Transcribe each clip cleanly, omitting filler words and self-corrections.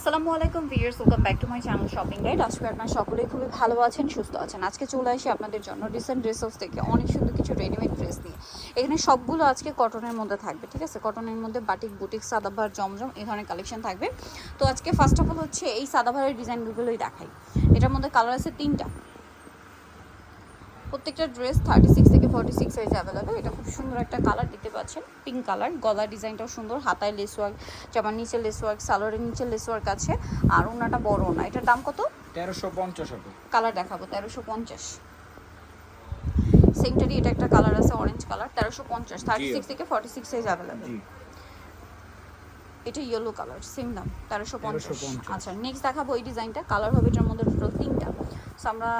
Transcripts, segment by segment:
আসসালামু আলাইকুম viewers, welcome back to my channel shopping guide. আজকে আপনারা সকলেই খুবই ভালো আছেন, সুস্থ আছেন। আজকে চলে আসি আপনাদের জন্য রিসেন্ট ড্রেস হাউস থেকে অনেক সুন্দর কিছু রেডিমেড ড্রেস নিয়ে। এখানে সবগুলো আজকে কটনের মধ্যে থাকবে, ঠিক আছে? কটনের মধ্যে বাটিক, বুটিক, সাদাভার, জমজম এই ধরনের কালেকশন থাকবে। তো আজকে ফার্স্ট অফ অল হচ্ছে এই সাদাভারের ডিজাইনগুলোই দেখাই। এটার মধ্যে কালার আছে তিনটা। প্রত্যেকটা ড্রেস 36 থেকে 46 সাইজ অ্যাভেলেবেল। এটা খুব সুন্দর একটা কালার দেখতে পাচ্ছেন, পিঙ্ক কালার। গলার ডিজাইনটাও সুন্দর, হাতায় লেস ওয়ার্ক, জামার নিচে লেস ওয়ার্ক, সালোয়ারের নিচে লেস ওয়ার্ক আছে। আর ওনাটা বড় না। এটার দাম কত? 1350 হবে। কালার দেখাবো 1350। সেমটারই এটা একটা কালার আছে, অরেঞ্জ কালার, 1350। 36 থেকে 46 সাইজ অ্যাভেলেবেল। এটা ইয়েলো কালার, সেম দাম 1350। আচ্ছা, নেক্সট দেখাবো এই ডিজাইনটা। কালার হবে এটার মধ্যে টোটাল তিনটা। সো আমরা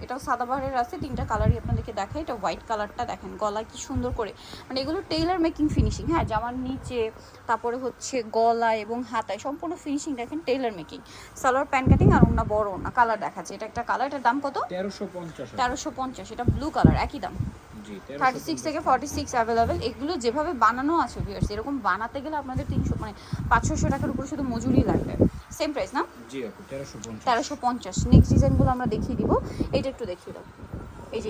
এটাও সাদাবাহারের আছে, তিনটা কালারই আপনাদেরকে দেখাই। এটা হোয়াইট কালারটা দেখেন, গলা কি সুন্দর করে, মানে এগুলো টেইলার মেকিং ফিনিশিং। হ্যাঁ, জামার নিচে, তারপরে হচ্ছে গলা এবং হাতায় সম্পূর্ণ ফিনিশিং দেখেন, tailor making. Salwar pant cutting আর ওনা বড় না। কালার দেখাচ্ছে, এটা একটা কালার। এটার দাম কত? 1350। এটা ব্লু কালার, একই দাম। 36 থেকে 46 অ্যাভেলেবেল। এগুলো যেভাবে বানানো আছে ভিউয়ার্স, এরকম বানাতে গেলে আপনাদের 300 মানে 500 টাকার উপরে শুধু মজুরি লাগবে। সেম প্রাইস না? জি আপু, 1350। 1350। নেক্সট ডিজাইনগুলো আমরা দেখিয়ে দিব। এইটা একটু দেখিয়ে দাও। এই যে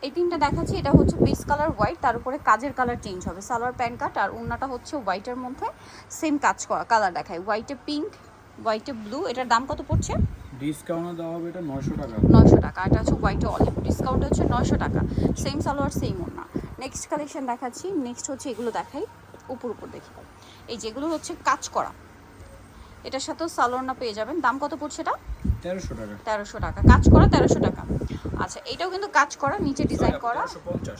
এই তিনটা দেখাচ্ছি। এটা হচ্ছে বেস কালার হোয়াইট, তার উপরে কাজের কালার চেঞ্জ হবে। সালোয়ার প্যান্ট কাট আর ওড়নাটা হচ্ছে হোয়াইটের মধ্যে সেম কাজ করা। কালার দেখায়, হোয়াইটে পিঙ্ক, হোয়াইটে ব্লু। এটার দাম কত পড়ছে? ডিসকাউন্ট দেওয়া হবে, এটা 900 টাকা। 900 টাকা। এটা হচ্ছে হোয়াইটে অলিভ, ডিসকাউন্ট হচ্ছে 900 টাকা। সেম সালোয়ার, সেম ওড়না। নেক্সট কালেকশন দেখাচ্ছি। নেক্সট হচ্ছে এগুলো দেখাই, উপর দেখি। এই যেগুলো হচ্ছে কাজ করা, এটার সাথেও সালোয়ার না পেয়ে যাবেন। দাম কত পড়ছে এটা? 1300 টাকা। 1300 টাকা। কাজ করা 1300 টাকা। আচ্ছা, এটাও কিন্তু কাজ করা, নিচে ডিজাইন করা।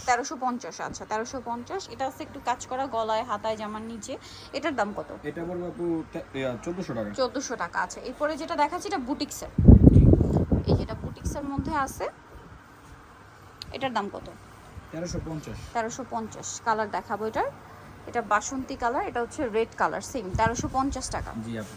1350। আচ্ছা, 1350। এটা হচ্ছে একটু কাজ করা, গলায়, হাতায়, জামার নিচে। এটার দাম কত? এটা পড়বে আপু 1400 টাকা। 1400 টাকা। আচ্ছা, এরপরে যেটা দেখাচ্ছি এটা বুটিক্সের। এই যেটা বুটিক্সের মধ্যে আছে, এটার দাম কত? 1350। 1350। কালার দেখাবো এটার। এটা বাসন্তী কালার, এটা হচ্ছে রেড কালার, সেম 1350 টাকা। জি আপু।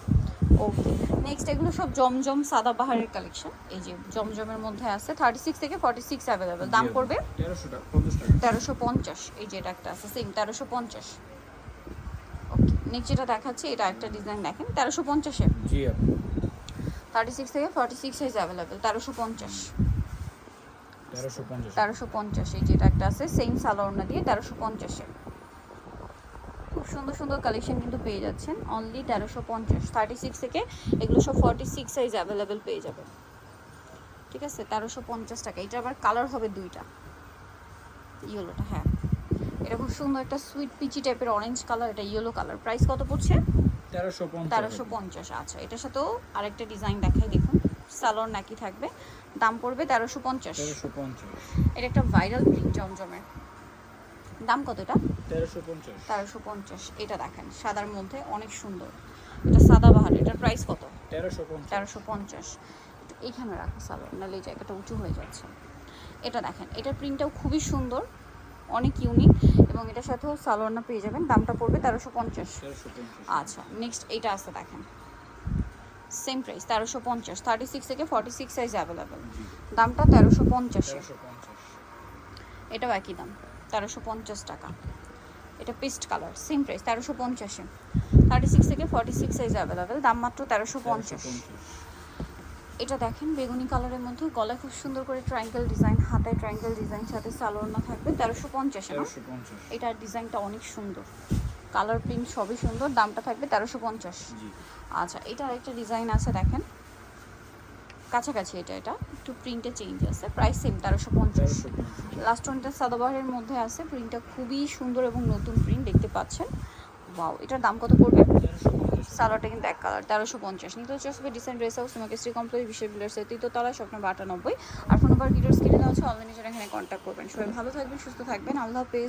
ওকে, নেক্সট এগুলো সব জমজম সাদাবাহারের কালেকশন। এই যে জমজমের মধ্যে আছে 36 থেকে 46 অ্যাভেলেবেল। দাম পড়বে 1350 টাকা। 1350। এই যে এটা একটা আছে, সেম 1350। ওকে, নেক্সট যেটা দেখাচ্ছি, এটা একটা ডিজাইন দেখেন 1350 এ। জি আপু। 36 থেকে 46 সাইজ অ্যাভেলেবেল, 1350। 1350। 1350। এই যে এটা একটা আছে, সেম সালোয়ার না দিয়ে 1350 এ। খুব সুন্দর সুন্দর কালেকশন কিন্তু পেয়ে যাচ্ছেন অনলি 1350। 36 থেকে এগুলো সব 46 সাইজ অ্যাভেলেবেল পেয়ে যাবেন, ঠিক আছে? 1350 টাকা। এটা আবার কালার হবে দুইটা, ইয়েলোটা। হ্যাঁ, এটা খুব সুন্দর একটা সুইট পিচি টাইপের অরেঞ্জ কালার, এটা ইয়েলো কালার। প্রাইস কত পড়ছে? 1350। 1350। আচ্ছা, এটার সাথেও আরেকটা ডিজাইন দেখাই, দেখুন। সালোয়ার নাকি থাকবে, দাম পড়বে 1350। 1350। এটা একটা ভাইরাল প্রিন্ট জমজমের। দাম কত এটা? 1350। 1350। এটা দেখেন সাদার মধ্যে অনেক সুন্দর, এটা সাদাবাহার। এটার প্রাইস কত? 1350। 1350। এইখানে রাখো সালোয়ার, নাহলে এই জায়গাটা উঁচু হয়ে যাচ্ছে। এটা দেখেন, এটার প্রিন্টটাও খুবই সুন্দর, অনেক ইউনিক, এবং এটার সাথেও সালোয়ার না পেয়ে যাবেন। দামটা পড়বে 1350। আচ্ছা, নেক্সট এইটা আছে দেখেন, সেম প্রাইস 1350। 36 থেকে 46 সাইজ অ্যাভেলেবেল। দামটা 1350। এটাও একই দাম, 1350 টাকা। এটা পেস্ট কালার, সেম প্রাইস 1350। 36 থেকে 46 সাইজ অ্যাভেলেবেল, দাম মাত্র 1350। এটা দেখেন বেগুনি কালারের মধ্যে, গলায় খুব সুন্দর করে ট্রায়াঙ্গেল ডিজাইন, হাতায় ট্রায়াঙ্গেল ডিজাইন, সাথে সালোয়ার না থাকবে। 1350 না? এটার ডিজাইনটা অনেক সুন্দর, কালার প্রিন্ট সবই সুন্দর। দামটা থাকবে 1350। আচ্ছা, এটা আরেকটা ডিজাইন আছে দেখেন, কাছাকাছি। এটা একটু প্রিন্টে চেঞ্জ আছে, প্রাইস সেম 1350। লাস্ট ওয়ানটা সাদাবাহারের মধ্যে আছে, প্রিন্টটা খুবই সুন্দর এবং নতুন প্রিন্ট দেখতে পাচ্ছেন। ওয়াও, এটার দাম কত পড়বে? সালোয়ারটা কিন্তু এক কালার, 1350। নিতে হচ্ছে ডিসেন্ট ড্রেস হাউস, তোমাকে শ্রী কমপ্লিট বিশ্ববিদ্যালয়ের তৃতীয়তলা, স্বপ্ন 98। আর ফোন নাম্বার ভিডিওস কিনে দেওয়া হচ্ছে, অনলাইনে যারা এখানে কন্ট্যাক্ট করবেন। সবাই ভালো থাকবেন, সুস্থ থাকবেন, আল্লাহ হাফেজ।